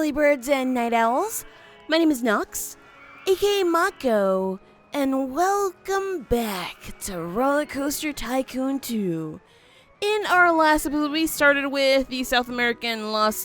early birds and night owls. My name is Nox, aka Mako, and welcome back to Rollercoaster Tycoon 2. In our last episode, we started with the South American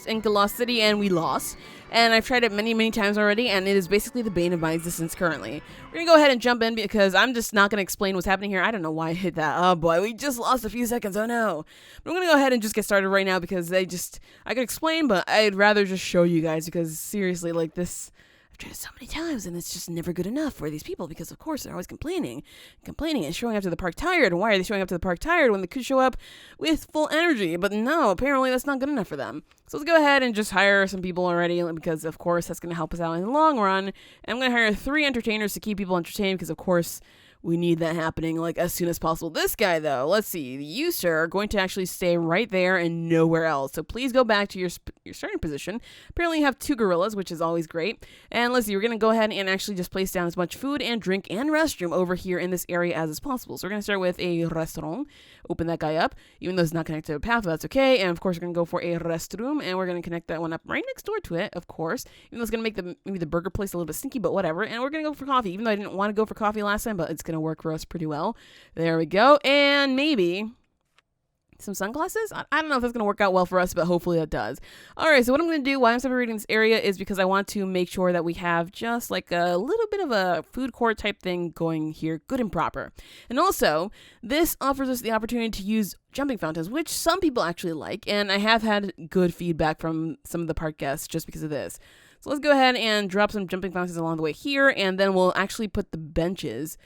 Inca Lost City, and we lost. And I've tried it many times already, and it is basically the bane of my existence currently. We're gonna go ahead and jump in because I'm just not gonna explain what's happening here. I don't know why I hit that. Oh boy, we just lost a few seconds. Oh no. But I'm gonna go ahead and just get started right now because I could explain, but I'd rather just show you guys because seriously, like this, I've tried it so many times and it's just never good enough for these people because of course they're always complaining and showing up to the park tired. And why are they showing up to the park tired when they could show up with full energy? But no, apparently that's not good enough for them. So let's go ahead and just hire some people already because of course that's going to help us out in the long run. And I'm going to hire 3 entertainers to keep people entertained because of course we need that happening like as soon as possible. This guy though, let's see, you sir are going to actually stay right there and nowhere else. So please go back to your starting position. Apparently you have 2 gorillas, which is always great. And let's see, we're going to go ahead and actually just place down as much food and drink and restroom over here in this area as is possible. So we're going to start with a restaurant. Open that guy up, even though it's not connected to a path, but that's okay. And of course we're going to go for a restroom and we're going to connect that one up right next door to it, of course. Even though it's going to make maybe the burger place a little bit stinky, but whatever. And we're going to go for coffee, even though I didn't want to go for coffee last time, but it's going to work for us pretty well. There we go. And maybe some sunglasses? I don't know if that's going to work out well for us, but hopefully that does. All right, so what I'm going to do while I'm separating this area is because I want to make sure that we have just like a little bit of a food court type thing going here, good and proper. And also, this offers us the opportunity to use jumping fountains, which some people actually like, and I have had good feedback from some of the park guests just because of this. So let's go ahead and drop some jumping fountains along the way here, and then we'll actually put the benches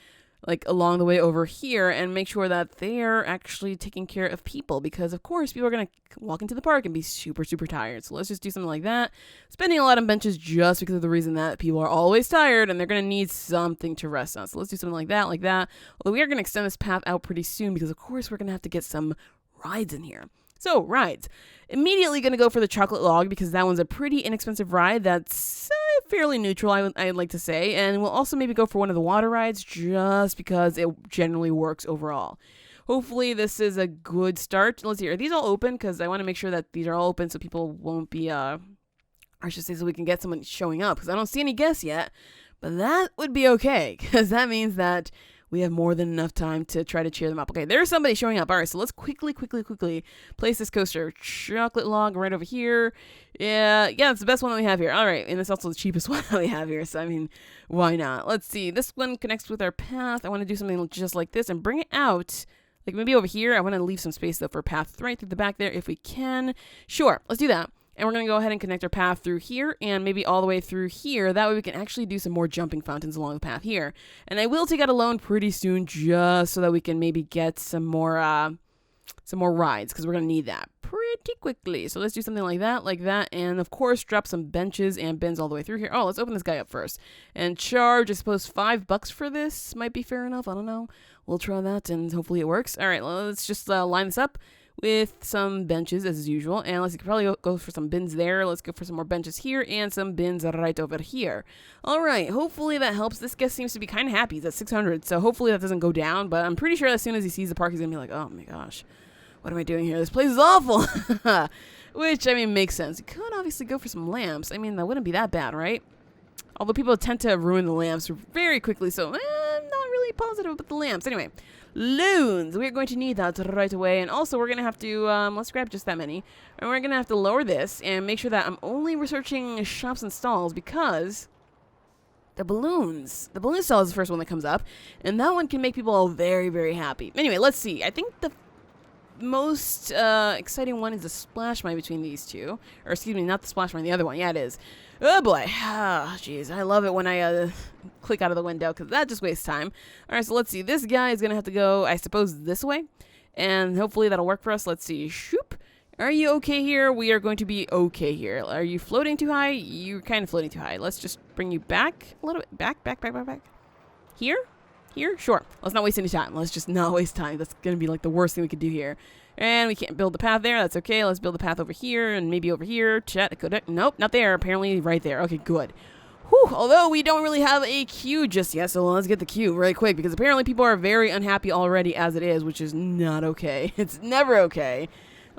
like along the way over here and make sure that they're actually taking care of people because of course people are going to walk into the park and be super tired. So let's just do something like that. Spending a lot on benches just because of the reason that people are always tired and they're going to need something to rest on. So let's do something like that. Although we are going to extend this path out pretty soon because of course we're going to have to get some rides in here. So rides. Immediately going to go for the chocolate log because that one's a pretty inexpensive ride that's fairly neutral, I'd like to say. And we'll also maybe go for one of the water rides just because it generally works overall. Hopefully this is a good start. Let's see, are these all open? Because I want to make sure that these are all open so people won't be, I should say so we can get someone showing up because I don't see any guests yet. But that would be okay because that means that we have more than enough time to try to cheer them up. Okay, there's somebody showing up. All right, so let's quickly place this coaster. Chocolate log right over here. Yeah, it's the best one that we have here. All right, and it's also the cheapest one that we have here. So, I mean, why not? Let's see. This one connects with our path. I want to do something just like this and bring it out. Like maybe over here. I want to leave some space, though, for a path right through the back there if we can. Sure, let's do that. And we're going to go ahead and connect our path through here and maybe all the way through here. That way we can actually do some more jumping fountains along the path here. And I will take out a loan pretty soon just so that we can maybe get some more rides because we're going to need that pretty quickly. So let's do something like that. And of course, drop some benches and bins all the way through here. Oh, let's open this guy up first. And charge, I suppose, $5 for this might be fair enough. I don't know. We'll try that and hopefully it works. All right, let's just line this up with some benches as usual, and let's probably go for some bins there. Let's go for some more benches here and some bins right over here. All right, hopefully that helps. This guest seems to be kind of happy. He's at 600, so hopefully that doesn't go down, but I'm pretty sure as soon as he sees the park, he's gonna be like, oh my gosh, what am I doing here? This place is awful. Which, I mean, makes sense. You could obviously go for some lamps. I mean, that wouldn't be that bad, right? Although people tend to ruin the lamps very quickly, so I'm not really positive about the lamps. Anyway, loons. We're going to need that right away. And also, we're going to have to, let's grab just that many. And we're going to have to lower this and make sure that I'm only researching shops and stalls because the balloon stall is the first one that comes up. And that one can make people all very happy. Anyway, let's see. I think the most exciting one is the splash mine between these two. Or excuse me, not the splash mine, the other one. Yeah, it is. Oh boy. Ah, jeez. I love it when I click out of the window because that just wastes time. All right, so let's see. This guy is going to have to go, I suppose, this way. And hopefully that'll work for us. Let's see. Shoop. Are you okay here? We are going to be okay here. Are you floating too high? You're kind of floating too high. Let's just bring you back a little bit. Back. Here? Here? Sure. Let's not waste any time. Let's just not waste time. That's going to be like the worst thing we could do here. And we can't build the path there. That's okay. Let's build the path over here and maybe over here. Chat. Nope, not there. Apparently right there. Okay, good. Whew. Although we don't really have a queue just yet, so let's get the queue really quick because apparently people are very unhappy already as it is, which is not okay. It's never okay.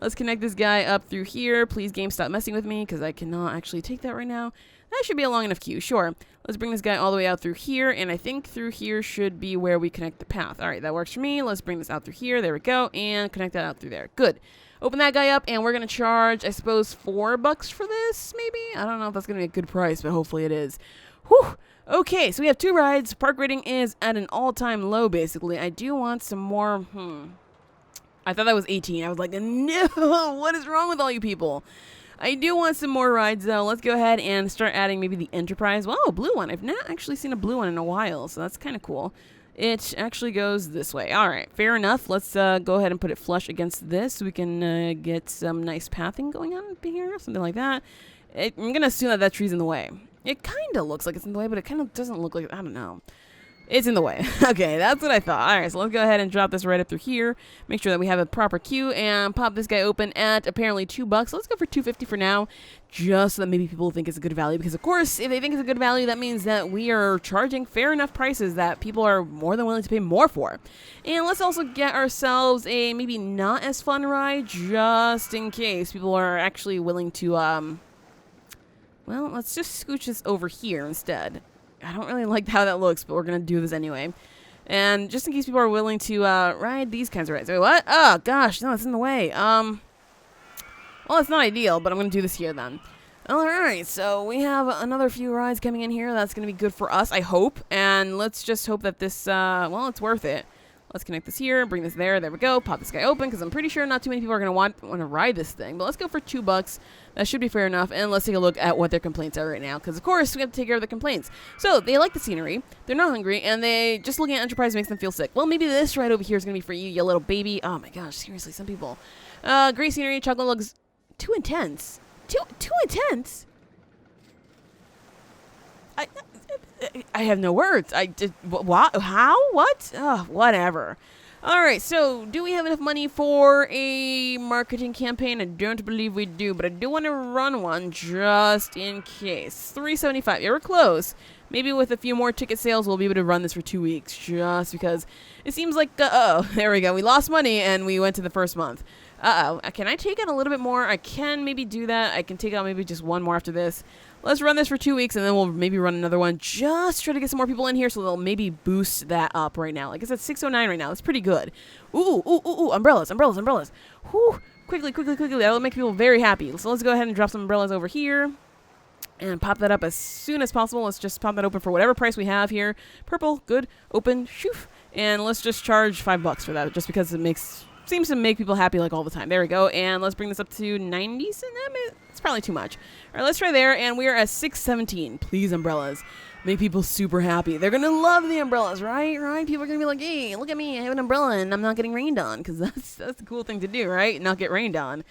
Let's connect this guy up through here. Please, game, stop messing with me, because I cannot actually take that right now. That should be a long enough queue, sure. Let's bring this guy all the way out through here, and I think through here should be where we connect the path. All right, that works for me. Let's bring this out through here. There we go, and connect that out through there. Good. Open that guy up, and we're going to charge, I suppose, $4 for this, maybe? I don't know if that's going to be a good price, but hopefully it is. Whew. Okay, so we have 2 rides. Park rating is at an all-time low, basically. I do want some more, I thought that was 18. I was like, no, what is wrong with all you people? I do want some more rides, though. Let's go ahead and start adding maybe the Enterprise. Wow, a blue one. I've not actually seen a blue one in a while, so that's kind of cool. It actually goes this way. All right, fair enough. Let's go ahead and put it flush against this so we can get some nice pathing going on up here, something like that. I'm going to assume that that tree's in the way. It kind of looks like it's in the way, but it kind of doesn't look like, I don't know. It's in the way. Okay, that's what I thought. All right, so let's go ahead and drop this right up through here. Make sure that we have a proper queue and pop this guy open at apparently $2. Let's go for $2.50 for now, just so that maybe people think it's a good value. Because, of course, if they think it's a good value, that means that we are charging fair enough prices that people are more than willing to pay more for. And let's also get ourselves a maybe not as fun ride, just in case people are actually willing to, well, let's just scooch this over here instead. I don't really like how that looks, but we're going to do this anyway. And just in case people are willing to ride these kinds of rides. Wait, what? Oh, gosh. No, it's in the way. Well, it's not ideal, but I'm going to do this here then. All right, so we have another few rides coming in here. That's going to be good for us, I hope. And let's just hope that this, well, it's worth it. Let's connect this here, bring this there. There we go. Pop this guy open, because I'm pretty sure not too many people are going to want to ride this thing. But let's go for $2. That should be fair enough. And let's take a look at what their complaints are right now, because, of course, we have to take care of the complaints. So they like the scenery. They're not hungry. And they just looking at Enterprise makes them feel sick. Well, maybe this ride over here is going to be for you, you little baby. Oh, my gosh. Seriously, some people. Great scenery. Chocolate looks too intense. Too intense? I have no words. I did what? How? What? Whatever. All right. So, do we have enough money for a marketing campaign? I don't believe we do, but I do want to run one just in case. $3.75. Yeah, we're close. Maybe with a few more ticket sales, we'll be able to run this for 2 weeks, just because it seems like. There we go. We lost money and we went to the first month. Can I take out a little bit more? I can maybe do that. I can take out maybe just one more after this. Let's run this for 2 weeks, and then we'll maybe run another one. Just try to get some more people in here, so they'll maybe boost that up right now. Like I said, 609 right now. That's pretty good. Ooh, umbrellas. Whew, quickly. That'll make people very happy. So let's go ahead and drop some umbrellas over here. And pop that up as soon as possible. Let's just pop that open for whatever price we have here. Purple, good, open, shoof. And let's just charge $5 for that, just because it seems to make people happy like all the time. There we go. And let's bring this up to 90 cents. It's probably too much. All right, let's try there. And we are at 617. Please, umbrellas. Make people super happy. They're going to love the umbrellas, right? People are going to be like, hey, look at me. I have an umbrella and I'm not getting rained on. Because that's the cool thing to do, right? Not get rained on.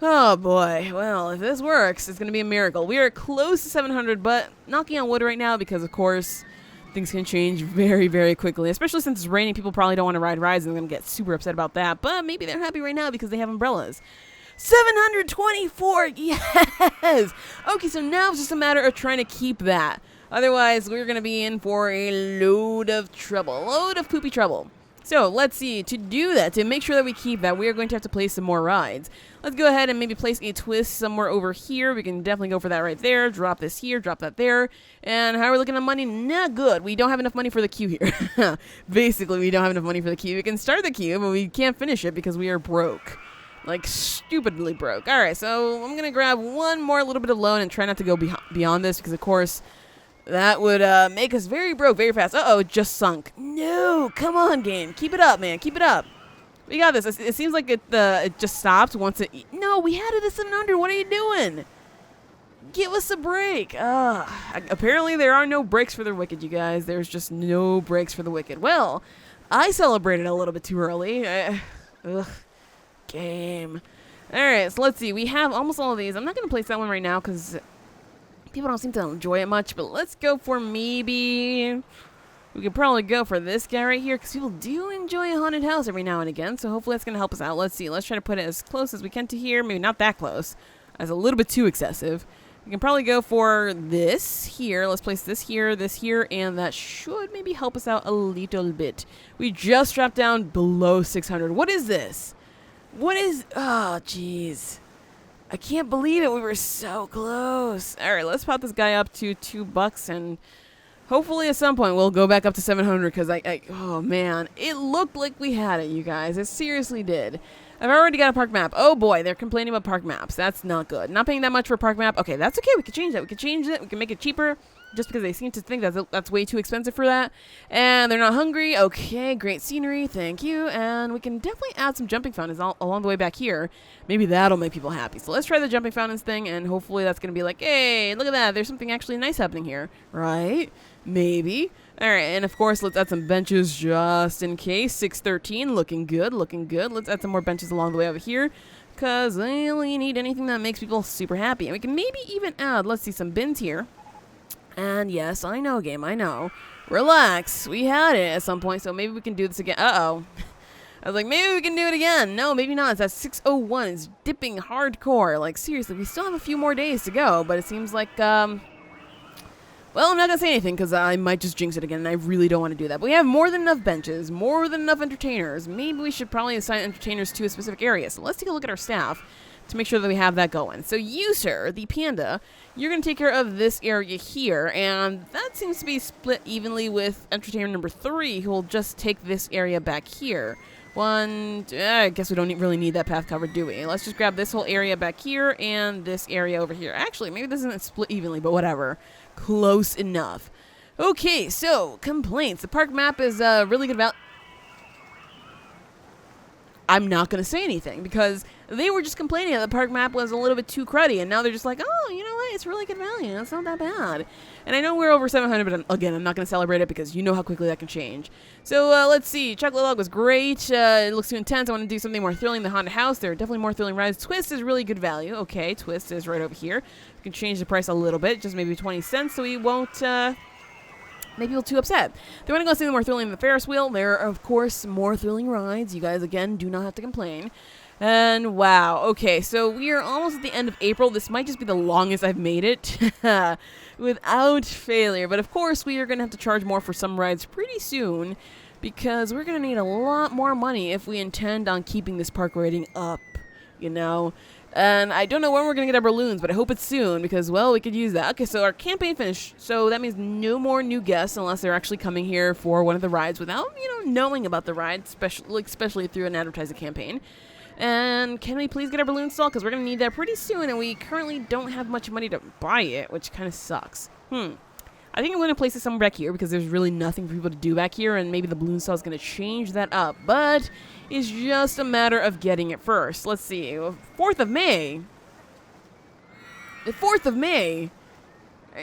Oh, boy. Well, if this works, it's going to be a miracle. We are close to 700, but knocking on wood right now because, of course, things can change very, very quickly, especially since it's raining. People probably don't want to ride rides and they're going to get super upset about that. But maybe they're happy right now because they have umbrellas. 724! Yes! Okay, so now it's just a matter of trying to keep that. Otherwise, we're going to be in for a load of trouble. Load of poopy trouble. So, let's see. To do that, to make sure that we keep that, we are going to have to place some more rides. Let's go ahead and maybe place a twist somewhere over here. We can definitely go for that right there. Drop this here, drop that there. And how are we looking at money? Not good. We don't have enough money for the queue here. Basically, we don't have enough money for the queue. We can start the queue, but we can't finish it because we are broke. Like, stupidly broke. All right, so I'm going to grab one more little bit of loan and try not to go beyond this because, of course, that would make us very broke very fast. Uh-oh, it just sunk. No, come on, game. Keep it up, man. Keep it up. We got this. It seems like it just stopped once it... No, we had it at 700. What are you doing? Give us a break. Apparently, there are no breaks for the wicked, you guys. There's just no breaks for the wicked. Well, I celebrated a little bit too early. Game. All right, so let's see. We have almost all of these. I'm not going to place that one right now because people don't seem to enjoy it much. But let's go for maybe... We could probably go for this guy right here because people do enjoy a haunted house every now and again. So hopefully that's going to help us out. Let's see. Let's try to put it as close as we can to here. Maybe not that close. That's a little bit too excessive. We can probably go for this here. Let's place this here, and that should maybe help us out a little bit. We just dropped down below 600. What is this? What is... Oh, jeez. I can't believe it. We were so close. All right, let's pop this guy up to $2 and hopefully at some point we'll go back up to 700 because oh man, it looked like we had it, you guys. It seriously did. I've already got a park map. Oh boy, they're complaining about park maps. That's not good. Not paying that much for a park map. Okay, that's okay. We can change that. We can change it. We can make it cheaper. Just because they seem to think that's way too expensive for that. And they're not hungry. Okay, great scenery. Thank you. And we can definitely add some jumping fountains along the way back here. Maybe that'll make people happy. So let's try the jumping fountains thing, and hopefully that's going to be like, hey, look at that. There's something actually nice happening here. Right? Maybe. All right, and of course, let's add some benches just in case. 613, looking good, looking good. Let's add some more benches along the way over here, because I only need anything that makes people super happy. And we can maybe even add, let's see, some bins here. And yes, I know, game, I know. Relax, we had it at some point, so maybe we can do this again. Uh-oh. I was like, maybe we can do it again. No, maybe not. It's at 6:01. It's dipping hardcore. Like, seriously, we still have a few more days to go, but it seems like, well, I'm not going to say anything because I might just jinx it again, and I really don't want to do that. But we have more than enough benches, more than enough entertainers. Maybe we should probably assign entertainers to a specific area. So let's take a look at our staff to make sure that we have that going. So you, sir, the panda, you're going to take care of this area here, and that seems to be split evenly with entertainer number 3, who will just take this area back here. I guess we don't really need that path covered, do we? Let's just grab this whole area back here and this area over here. Actually, maybe this isn't split evenly, but whatever. Close enough. Okay, so, complaints. The park map is really good about... I'm not going to say anything because they were just complaining that the park map was a little bit too cruddy, and now they're just like, oh, you know what, it's really good value, it's not that bad. And I know we're over 700, but again, I'm not going to celebrate it because you know how quickly that can change. So let's see, Chocolate Log was great, it looks too intense, I want to do something more thrilling than Haunted House. There are definitely more thrilling rides. Twist is really good value. Okay, Twist is right over here. We can change the price a little bit, just maybe 20 cents, so we won't... make people too upset. They want to go see the more thrilling than the Ferris wheel. There are, of course, more thrilling rides. You guys, again, do not have to complain. And wow. Okay, so we are almost at the end of April. This might just be the longest I've made it without failure. But of course, we are going to have to charge more for some rides pretty soon because we're going to need a lot more money if we intend on keeping this park rating up, you know. And I don't know when we're going to get our balloons, but I hope it's soon because, well, we could use that. Okay, so our campaign finished. So that means no more new guests unless they're actually coming here for one of the rides without, knowing about the ride, especially through an advertising campaign. And can we please get our balloon installed? Because we're going to need that pretty soon, and we currently don't have much money to buy it, which kind of sucks. I think I'm going to place it somewhere back here because there's really nothing for people to do back here, and maybe the balloon stall is going to change that up. But it's just a matter of getting it first. Let's see. 4th of May? The 4th of May?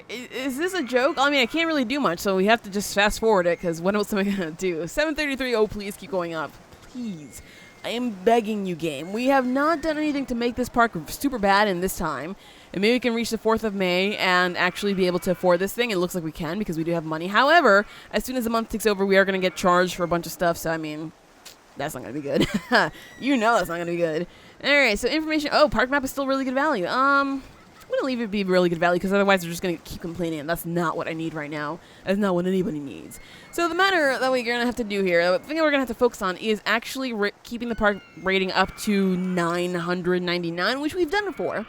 Is this a joke? I mean, I can't really do much, so we have to just fast forward it because what else am I going to do? 7:33. Oh, please keep going up. Please. I am begging you, game. We have not done anything to make this park super bad in this time. And maybe we can reach the 4th of May and actually be able to afford this thing. It looks like we can because we do have money. However, as soon as the month takes over, we are going to get charged for a bunch of stuff. So, I mean, that's not going to be good. You know that's not going to be good. All right, so information. Oh, park map is still really good value. I'm going to leave it be really good value because otherwise they're just going to keep complaining. And that's not what I need right now. That's not what anybody needs. So the matter that we're going to have to do here, the thing that we're going to have to focus on is actually keeping the park rating up to 999, which we've done before.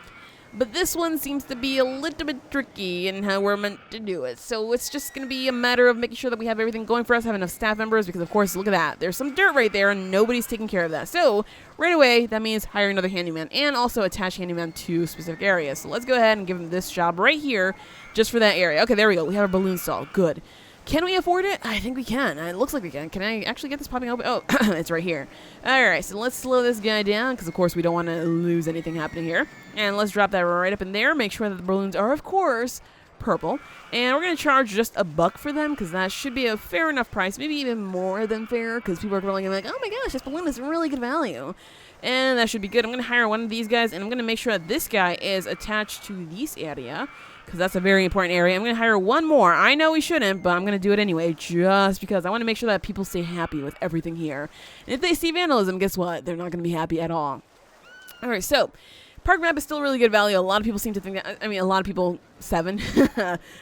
But this one seems to be a little bit tricky in how we're meant to do it. So it's just going to be a matter of making sure that we have everything going for us, have enough staff members, because of course, look at that. There's some dirt right there and nobody's taking care of that. So right away, that means hire another handyman and also attach handyman to specific areas. So let's go ahead and give him this job right here just for that area. Okay, there we go. We have our balloon stall. Good. Can we afford it? I think we can. It looks like we can. Can I actually get this popping open? Oh, it's right here. Alright, so let's slow this guy down, because of course we don't want to lose anything happening here. And let's drop that right up in there. Make sure that the balloons are, of course, purple. And we're going to charge just $1 for them, because that should be a fair enough price. Maybe even more than fair, because people are probably going to be like, oh my gosh, this balloon is really good value. And that should be good. I'm going to hire one of these guys, and I'm going to make sure that this guy is attached to this area, because that's a very important area. I'm going to hire one more. I know we shouldn't, but I'm going to do it anyway, just because I want to make sure that people stay happy with everything here. And if they see vandalism, guess what? They're not going to be happy at all. All right, so park map is still really good value. A lot of people seem to think that, I mean, a lot of people, 7.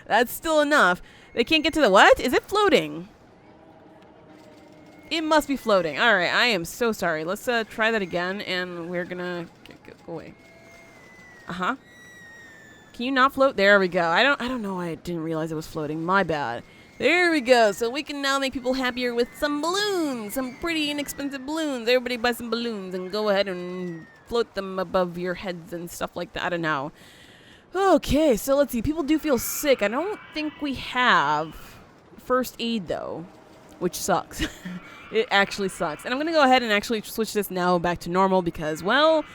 That's still enough. They can't get to the what? Is it floating? It must be floating. All right, I am so sorry. Let's try that again, and we're gonna go away. Uh-huh. Can you not float? There we go. I don't know why I didn't realize it was floating. My bad. There we go. So we can now make people happier with some balloons. Some pretty inexpensive balloons. Everybody buy some balloons and go ahead and float them above your heads and stuff like that. I don't know. Okay, so let's see. People do feel sick. I don't think we have first aid, though, which sucks. It actually sucks. And I'm going to go ahead and actually switch this now back to normal because, well,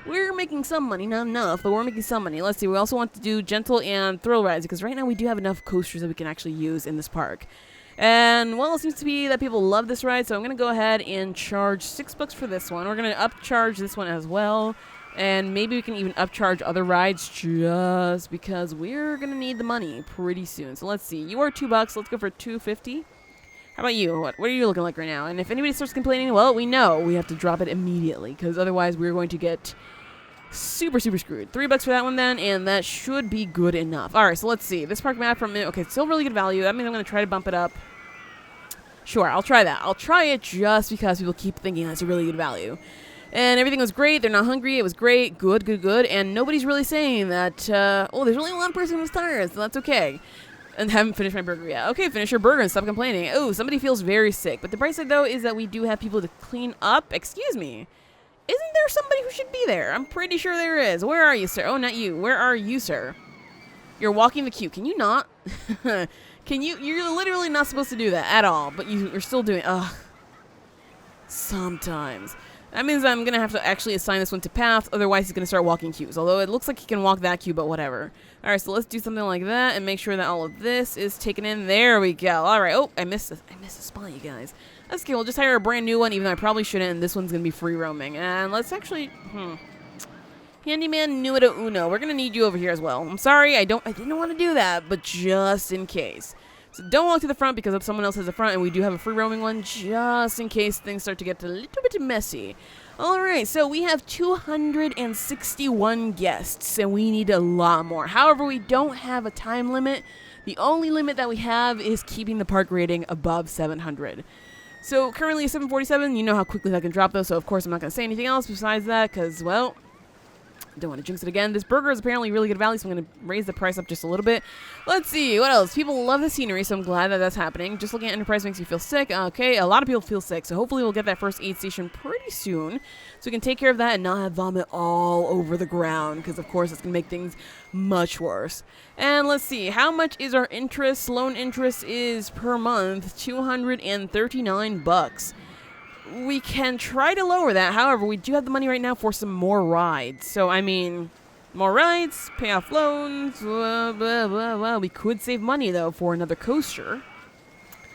we're making some money. Not enough, but we're making some money. Let's see. We also want to do gentle and thrill rides because right now we do have enough coasters that we can actually use in this park. And, well, it seems to be that people love this ride, so I'm going to go ahead and charge $6 for this one. We're going to upcharge this one as well. And maybe we can even upcharge other rides just because we're going to need the money pretty soon. So let's see. You are $2. Let's go for $2.50. How about you? What are you looking like right now? And if anybody starts complaining, well, we know we have to drop it immediately because otherwise we're going to get super screwed. $3 for that one then, and that should be good enough. All right, so let's see. This park map from it. Okay, still really good value. That means I'm going to try to bump it up. Sure, I'll try that. I'll try it just because people keep thinking that's a really good value. And everything was great. They're not hungry. It was great. Good. And nobody's really saying that, oh, there's only one person who's tired, so that's okay. And haven't finished my burger yet. Okay, finish your burger and stop complaining. Oh, somebody feels very sick. But the bright side, though, is that we do have people to clean up. Excuse me. Isn't there somebody who should be there? I'm pretty sure there is. Where are you, sir? Oh, not you. Where are you, sir? You're walking the queue. Can you not? Can you? You're literally not supposed to do that at all. But you're still doing it. Ugh. Sometimes. That means I'm going to have to actually assign this one to path, otherwise he's going to start walking queues. Although it looks like he can walk that queue, but whatever. Alright, so let's do something like that and make sure that all of this is taken in. There we go. Alright, oh, I missed a spot, you guys. That's okay, we'll just hire a brand new one, even though I probably shouldn't, and this one's going to be free roaming. And let's actually, Handyman Numero Uno, we're going to need you over here as well. I'm sorry, I didn't want to do that, but just in case. So don't walk to the front because someone else has the front, and we do have a free roaming one just in case things start to get a little bit messy. Alright, so we have 261 guests, and we need a lot more. However, we don't have a time limit. The only limit that we have is keeping the park rating above 700. So currently 747, you know how quickly that can drop though, so of course I'm not going to say anything else besides that because, well, don't want to jinx it again. This burger is apparently really good value, so I'm going to raise the price up just a little bit. Let's see. What else? People love the scenery, so I'm glad that that's happening. Just looking at Enterprise makes you feel sick. Okay, a lot of people feel sick, so hopefully we'll get that first aid station pretty soon, so we can take care of that and not have vomit all over the ground, because of course it's going to make things much worse. And let's see. How much is our interest? Loan interest is per month $239. We can try to lower that. However, we do have the money right now for some more rides. So, I mean, more rides, pay off loans, blah, blah, blah, blah. We could save money, though, for another coaster,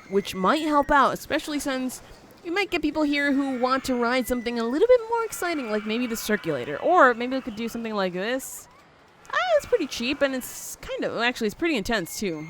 which might help out, especially since we might get people here who want to ride something a little bit more exciting, like maybe the circulator. Or maybe we could do something like this. It's pretty cheap, and it's kind of, actually, it's pretty intense, too.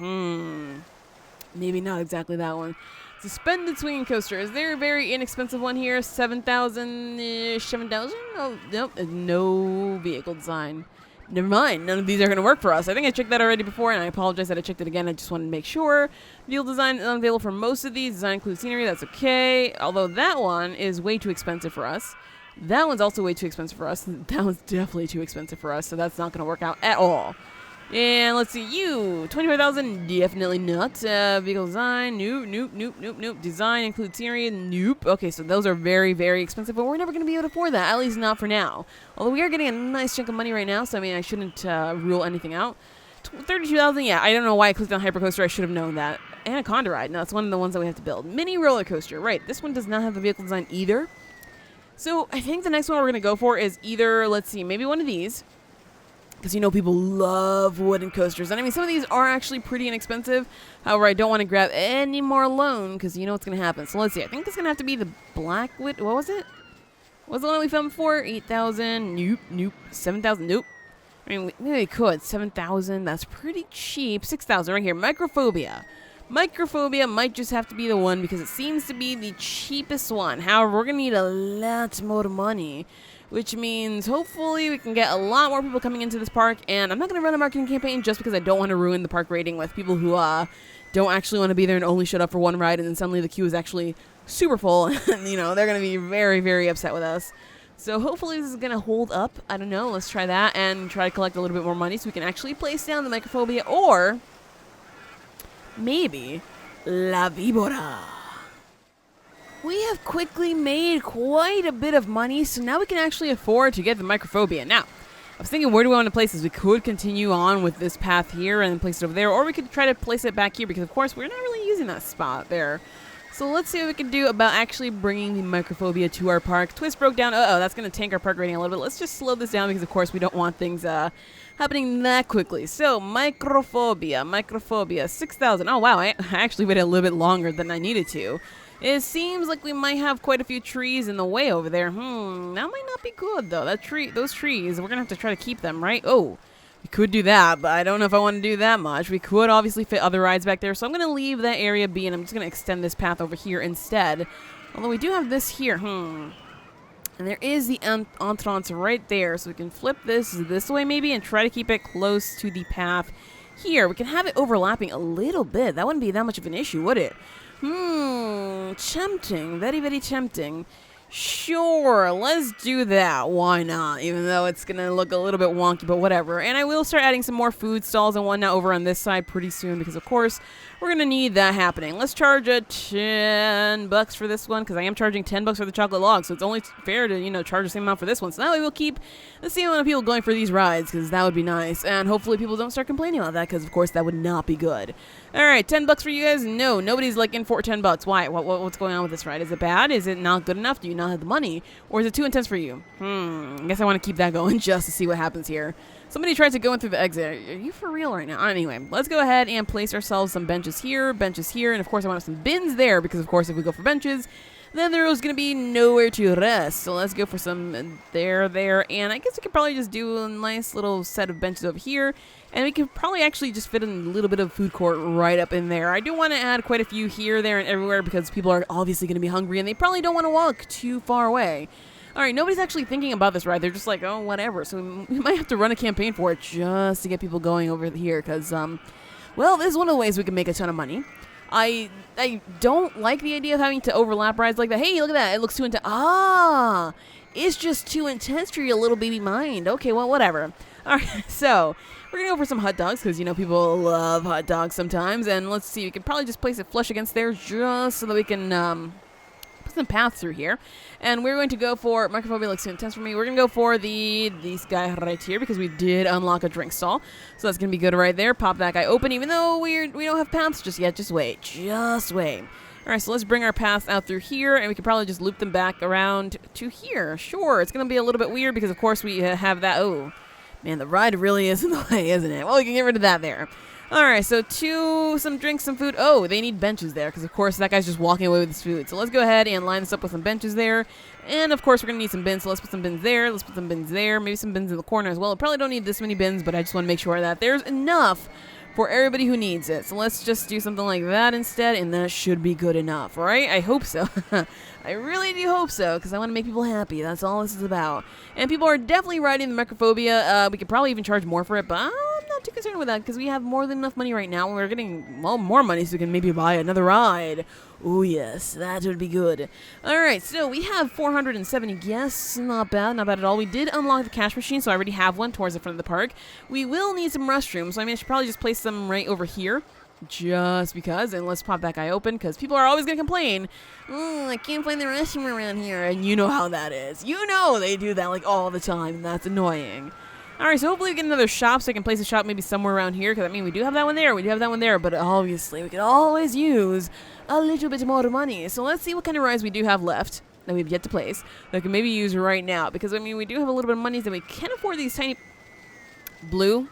Maybe not exactly that one. Suspended swinging coaster. Is there a very inexpensive one here? 7,000-ish? 7,000? Oh, nope. No vehicle design. Never mind. None of these are going to work for us. I think I checked that already before, and I apologize that I checked it again. I just wanted to make sure. Vehicle design is unavailable for most of these. Design includes scenery. That's okay. Although that one is way too expensive for us. That one's also way too expensive for us. That one's definitely too expensive for us, so that's not going to work out at all. And let's see, you, 25,000, definitely not. Vehicle design, nope. Design includes scenery, nope. Okay, so those are very, very expensive, but we're never going to be able to afford that, at least not for now. Although we are getting a nice chunk of money right now, so I mean, I shouldn't rule anything out. 32,000, yeah, I don't know why I clicked on Hypercoaster, I should have known that. Anaconda ride, no, it's one of the ones that we have to build. Mini roller coaster, right, this one does not have the vehicle design either. So I think the next one we're going to go for is either, let's see, maybe one of these. Because, you know, people love wooden coasters. And, I mean, some of these are actually pretty inexpensive. However, I don't want to grab any more loan because you know what's going to happen. So, let's see. I think it's going to have to be the Blackwood. What was it? What was the one we filmed for? 8,000. Nope. 7,000. Nope. I mean, maybe we could. 7,000. That's pretty cheap. 6,000 right here. Microphobia. Microphobia might just have to be the one because it seems to be the cheapest one. However, we're going to need a lot more money, which means hopefully we can get a lot more people coming into this park. And I'm not going to run a marketing campaign just because I don't want to ruin the park rating with people who don't actually want to be there and only showed up for one ride, and then suddenly the queue is actually super full. And, they're going to be very, very upset with us. So hopefully this is going to hold up. I don't know. Let's try that and try to collect a little bit more money so we can actually place down the Microphobia, or maybe La Víbora. We have quickly made quite a bit of money, so now we can actually afford to get the Microphobia. Now, I was thinking, where do we want to place this? We could continue on with this path here and then place it over there, or we could try to place it back here because, of course, we're not really using that spot there. So let's see what we can do about actually bringing the Microphobia to our park. Twist broke down. Uh-oh, that's going to tank our park rating a little bit. Let's just slow this down because, of course, we don't want things happening that quickly. So, Microphobia, 6,000. Oh, wow, I actually waited a little bit longer than I needed to. It seems like we might have quite a few trees in the way over there. That might not be good, though. Those trees, we're going to have to try to keep them, right? Oh, we could do that, but I don't know if I want to do that much. We could obviously fit other rides back there, so I'm going to leave that area be, and I'm just going to extend this path over here instead. Although we do have this here. And there is the entrance right there, so we can flip this way maybe and try to keep it close to the path here. We can have it overlapping a little bit. That wouldn't be that much of an issue, would it? Tempting. Very, very tempting. Sure, let's do that. Why not? Even though it's going to look a little bit wonky, but whatever. And I will start adding some more food stalls and whatnot over on this side pretty soon because, of course, we're going to need that happening. Let's charge $10 for this one because I am charging $10 for the chocolate log, so it's only fair to, charge the same amount for this one. So that way we'll keep the same amount of people going for these rides because that would be nice. And hopefully people don't start complaining about that because, of course, that would not be good. All right, $10 for you guys? No, nobody's like in for $10. Why? What's going on with this ride? Is it bad? Is it not good enough? Do you not have the money? Or is it too intense for you? I guess I want to keep that going just to see what happens here. Somebody tried to go in through the exit. Are you for real right now? Anyway, let's go ahead and place ourselves some benches here, and of course I want some bins there because, of course, if we go for benches, then there's going to be nowhere to rest. So let's go for some there, and I guess we could probably just do a nice little set of benches over here, and we could probably actually just fit in a little bit of food court right up in there. I do want to add quite a few here, there, and everywhere because people are obviously going to be hungry, and they probably don't want to walk too far away. All right, nobody's actually thinking about this ride. They're just like, oh, whatever. So we might have to run a campaign for it just to get people going over here because, well, this is one of the ways we can make a ton of money. I don't like the idea of having to overlap rides like that. Hey, look at that. It looks too intense. It's just too intense for your little baby mind. Okay, well, whatever. All right, so we're going to go for some hot dogs because, people love hot dogs sometimes. And let's see. We can probably just place it flush against there just so that we can put some paths through here. And we're going to go for Microphobia looks too intense for me. We're going to go for this guy right here because we did unlock a drink stall. So that's going to be good right there. Pop that guy open even though we don't have paths just yet. Just wait. Just wait. All right, so let's bring our paths out through here, and we can probably just loop them back around to here. Sure, it's going to be a little bit weird because, of course, we have that. Oh, man, the ride really is in the way, isn't it? Well, we can get rid of that there. All right, so some drinks, some food. Oh, they need benches there because, of course, that guy's just walking away with his food. So let's go ahead and line this up with some benches there. And, of course, we're going to need some bins, so let's put some bins there. Let's put some bins there. Maybe some bins in the corner as well. I probably don't need this many bins, but I just want to make sure that there's enough for everybody who needs it. So let's just do something like that instead, and that should be good enough, right? I hope so. I really do hope so, because I want to make people happy. That's all this is about. And people are definitely riding the Microphobia. We could probably even charge more for it, but I'm not too concerned with that, because we have more than enough money right now, and we're getting, well, more money, so we can maybe buy another ride. Oh, yes, that would be good. All right, so we have 470 guests. Not bad at all. We did unlock the cash machine, so I already have one towards the front of the park. We will need some restrooms, so I should probably just place them right over here. Just because, and let's pop that guy open, because people are always going to complain, I can't find the restroom around here, and you know how that is. You know they do that, like, all the time, and that's annoying. Alright, so hopefully we get another shop, so I can place a shop maybe somewhere around here, because, we do have that one there, but obviously we could always use a little bit more money. So let's see what kind of rides we do have left that we've yet to place that we can maybe use right now, because, we do have a little bit of money, so we can afford these tiny... Blue?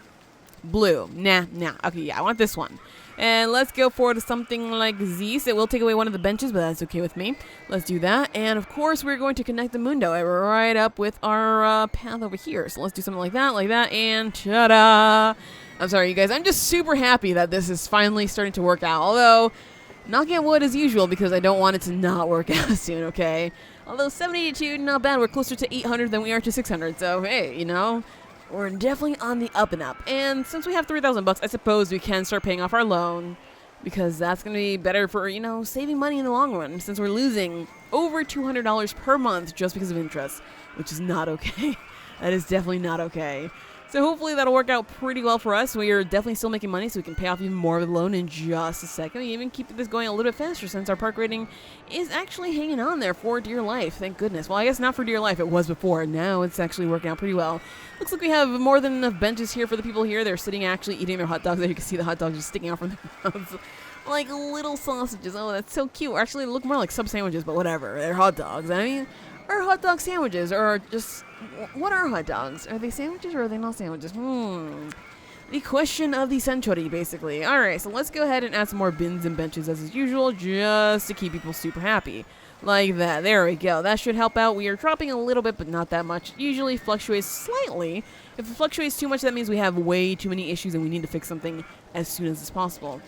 Nah. Okay, yeah, I want this one. And let's go forward to something like this. It will take away one of the benches, but that's okay with me. Let's do that. And, of course, we're going to connect the Mundo right up with our path over here. So let's do something like that, and ta-da! I'm sorry, you guys. I'm just super happy that this is finally starting to work out. Although, knock on wood as usual, because I don't want it to not work out soon, okay? Although 782, not bad. We're closer to 800 than we are to 600. So, hey, we're definitely on the up and up. And since we have $3,000, I suppose we can start paying off our loan. because that's going to be better for, saving money in the long run, since we're losing over $200 per month just because of interest, which is not okay. That is definitely not okay. So hopefully that'll work out pretty well for us. We are definitely still making money, so we can pay off even more of the loan in just a second. We even keep this going a little bit faster since our park rating is actually hanging on there for dear life. Thank goodness. Well, I guess not for dear life. It was before. Now it's actually working out pretty well. Looks like we have more than enough benches here for the people here. They're sitting actually eating their hot dogs. There you can see the hot dogs just sticking out from their mouths. Like little sausages. Oh, that's so cute. Actually, they look more like sub sandwiches, but whatever. They're hot dogs. I mean, are hot dog sandwiches or just... What are hot dogs? Are they sandwiches or are they not sandwiches? The question of the century, basically. Alright, so let's go ahead and add some more bins and benches as usual, just to keep people super happy. Like that. There we go. That should help out. We are dropping a little bit, but not that much. It usually fluctuates slightly. If it fluctuates too much, that means we have way too many issues and we need to fix something as soon as it's possible.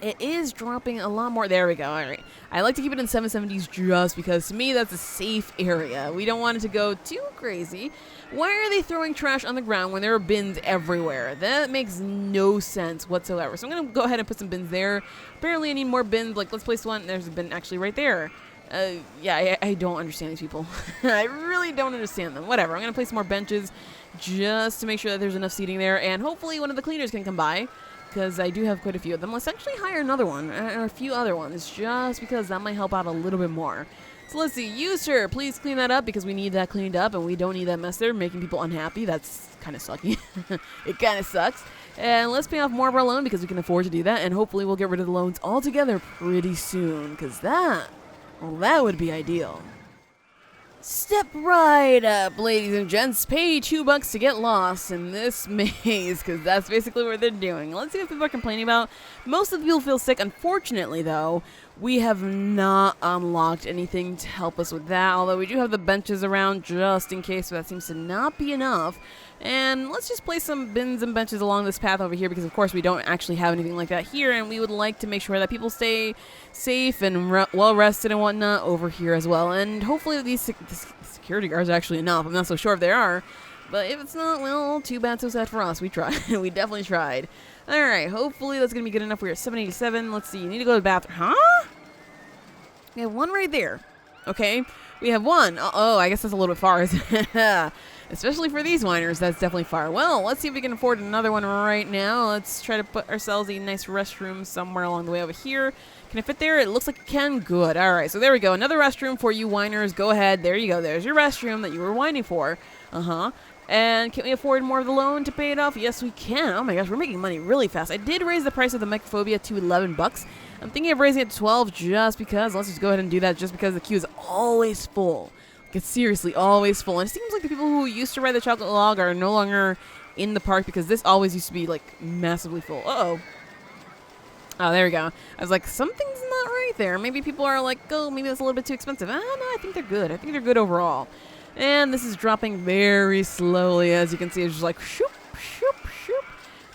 It is dropping a lot more. There we go. All right. I like to keep it in 770s just because, to me, that's a safe area. We don't want it to go too crazy. Why are they throwing trash on the ground when there are bins everywhere? That makes no sense whatsoever. So I'm going to go ahead and put some bins there. Apparently, I need more bins. Like, let's place one. There's a bin actually right there. Yeah, I don't understand these people. I really don't understand them. Whatever. I'm going to place some more benches just to make sure that there's enough seating there. And hopefully one of the cleaners can come by, because I do have quite a few of them. Let's actually hire another one, or a few other ones, just because that might help out a little bit more. So let's see. You, sir, please clean that up, because we need that cleaned up, and we don't need that mess there, making people unhappy. That's kind of sucky. It kind of sucks. And let's pay off more of our loan, because we can afford to do that, and hopefully we'll get rid of the loans altogether pretty soon, because that would be ideal. Step right up, ladies and gents. Pay $2 to get lost in this maze, because that's basically what they're doing. Let's see what people are complaining about. Most of the people feel sick. Unfortunately, though, we have not unlocked anything to help us with that, although we do have the benches around just in case, but that seems to not be enough. And let's just place some bins and benches along this path over here, because of course we don't actually have anything like that here, and we would like to make sure that people stay safe and well rested and whatnot over here as well. And hopefully these security guards are actually enough. I'm not so sure if they are, but if it's not, well, too bad, so sad for us. We tried. We definitely tried. Alright, hopefully that's going to be good enough. We're at 787. Let's see. You need to go to the bathroom. Huh? We have one right there. Okay. We have one. Uh-oh, I guess that's a little bit far, isn't it? Especially for these whiners, that's definitely far. Well, let's see if we can afford another one right now. Let's try to put ourselves a nice restroom somewhere along the way over here. Can it fit there? It looks like it can. Good. All right, so there we go. Another restroom for you whiners. Go ahead. There you go. There's your restroom that you were whining for. Uh-huh. And can we afford more of the loan to pay it off? Yes, we can. Oh my gosh, we're making money really fast. I did raise the price of the Microphobia to $11. I'm thinking of raising it to 12 just because. Let's just go ahead and do that just because the queue is always full. Like, it's seriously always full. And it seems like the people who used to ride the chocolate log are no longer in the park, because this always used to be, like, massively full. Uh-oh. Oh, there we go. I was like, something's not right there. Maybe people are like, oh, maybe that's a little bit too expensive. No, I think they're good. I think they're good overall. And this is dropping very slowly. As you can see, it's just like, shoop, shoop, shoop.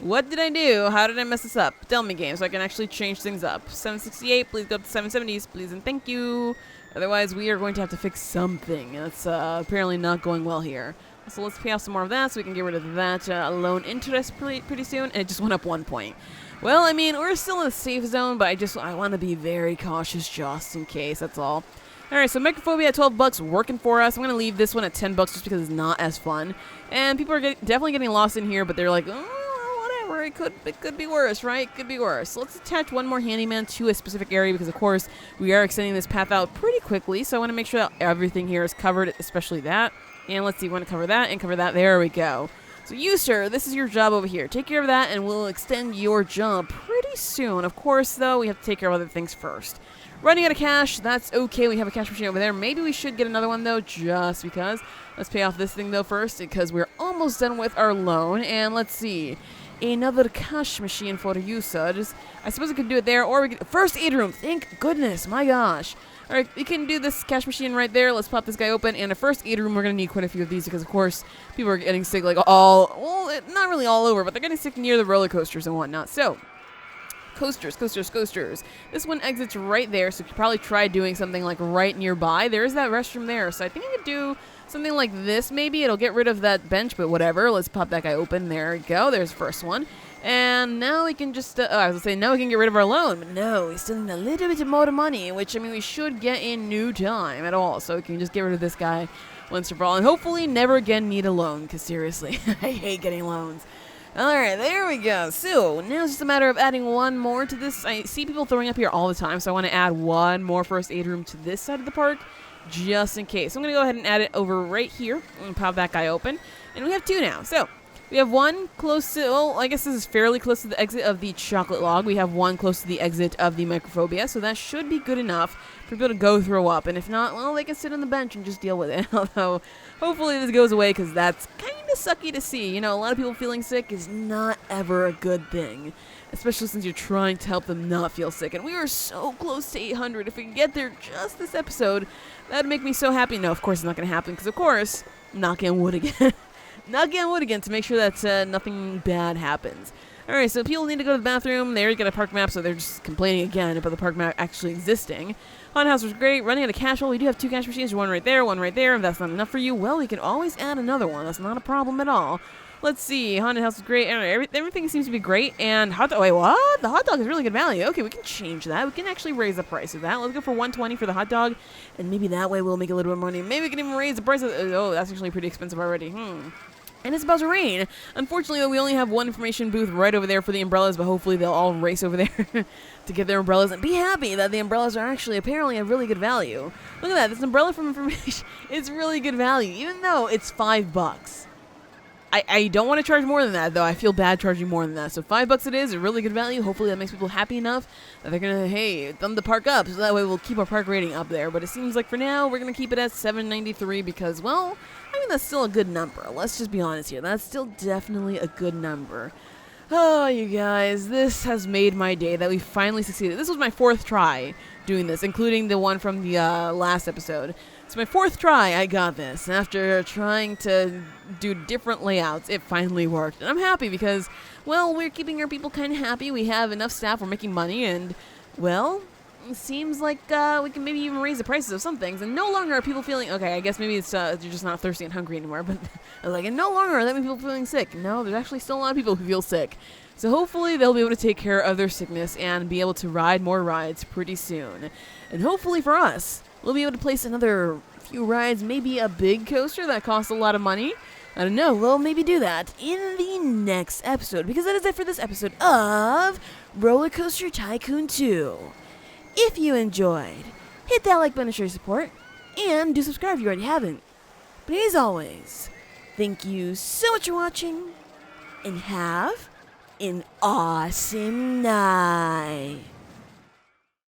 What did I do? How did I mess this up? Tell me, game, so I can actually change things up. 768, please go up to 770s, please, and thank you. Otherwise, we are going to have to fix something. That's apparently not going well here. So let's pay off some more of that so we can get rid of that loan interest pretty soon. And it just went up 1 point. Well, I mean, we're still in a safe zone, but I want to be very cautious just in case, that's all. Alright, so Microphobia at $12 working for us. I'm going to leave this one at $10 just because it's not as fun. And people are definitely getting lost in here, but they're like, oh, whatever, it could be worse, right? It could be worse. So let's attach one more handyman to a specific area, because of course we are extending this path out pretty quickly. So I want to make sure that everything here is covered, especially that. And let's see, we want to cover that and cover that. There we go. So you, sir, this is your job over here. Take care of that, and we'll extend your job pretty soon. Of course, though, we have to take care of other things first. Running out of cash, that's okay. We have a cash machine over there. Maybe we should get another one, though, just because. Let's pay off this thing, though, first, because we're almost done with our loan. And let's see. Another cash machine for you, sir. I suppose we could do it there, or we could... First aid room. Thank goodness. My gosh. All right, we can do this cash machine right there. Let's pop this guy open. And a first aid room, we're going to need quite a few of these because, of course, people are getting sick, like, well, not really all over, but they're getting sick near the roller coasters and whatnot. So... Coasters. This one exits right there, so you could probably try doing something like right nearby. There is that restroom there, so I think I could do something like this maybe. It'll get rid of that bench, but whatever. Let's pop that guy open. There we go. There's the first one. And now we can just, I was gonna say, now we can get rid of our loan. But no, we still need a little bit more money, which, I mean, we should get in no time at all. So we can just get rid of this guy once and for all. And hopefully never again need a loan, because seriously, I hate getting loans. Alright, there we go. So, now it's just a matter of adding one more to this. I see people throwing up here all the time, so I want to add one more first aid room to this side of the park, just in case. So I'm going to go ahead and add it over right here. I'm going to pop that guy open. And we have two now. So, we have one close to, well, I guess this is fairly close to the exit of the chocolate log. We have one close to the exit of the microphobia, so that should be good enough for people to go throw up. And if not, well, they can sit on the bench and just deal with it. Although, hopefully this goes away, because that's kind of sucky to see. You know, a lot of people feeling sick is not ever a good thing, especially since you're trying to help them not feel sick. And we are so close to 800. If we can get there just this episode, that would make me so happy. No, of course it's not going to happen, because of course, knock on wood again. Knock on wood again to make sure that nothing bad happens. Alright, so people need to go to the bathroom. They already got a park map, so they're just complaining again about the park map actually existing. Haunted house was great. Running out of cash. Well, we do have two cash machines. One right there, one right there. If that's not enough for you, well, we can always add another one. That's not a problem at all. Let's see. Haunted house is great. Everything seems to be great. And hot dog. Wait, what? The hot dog is really good value. Okay, we can change that. We can actually raise the price of that. Let's go for $120 for the hot dog. And maybe that way we'll make a little bit more money. Maybe we can even raise the price of... Oh, that's actually pretty expensive already. And it's about to rain. Unfortunately, though, we only have one information booth right over there for the umbrellas, but hopefully they'll all race over there to get their umbrellas and be happy that the umbrellas are actually apparently a really good value. Look at that. This umbrella from information is really good value, even though it's $5. I don't want to charge more than that, though. I feel bad charging more than that. So $5 it is, a really good value. Hopefully that makes people happy enough that they're going to, hey, thumb the park up. So that way we'll keep our park rating up there. But it seems like for now, we're going to keep it at $7.93 because, well, I mean, that's still a good number. Let's just be honest here. That's still definitely a good number. Oh, you guys, this has made my day that we finally succeeded. This was my 4th try doing this, including the one from the last episode. So my 4th try, I got this. After trying to do different layouts, it finally worked. And I'm happy because, well, we're keeping our people kind of happy. We have enough staff, we're making money, and, well, it seems like we can maybe even raise the prices of some things. And no longer are people feeling, okay, I guess maybe it's you're just not thirsty and hungry anymore, but I was like, and no longer are that many people feeling sick. No, there's actually still a lot of people who feel sick. So hopefully they'll be able to take care of their sickness and be able to ride more rides pretty soon. And hopefully for us, we'll be able to place another few rides, maybe a big coaster that costs a lot of money. I don't know, we'll maybe do that in the next episode, because that is it for this episode of Rollercoaster Tycoon 2. If you enjoyed, hit that like button to show your support, and do subscribe if you already haven't. But as always, thank you so much for watching, and have an awesome night.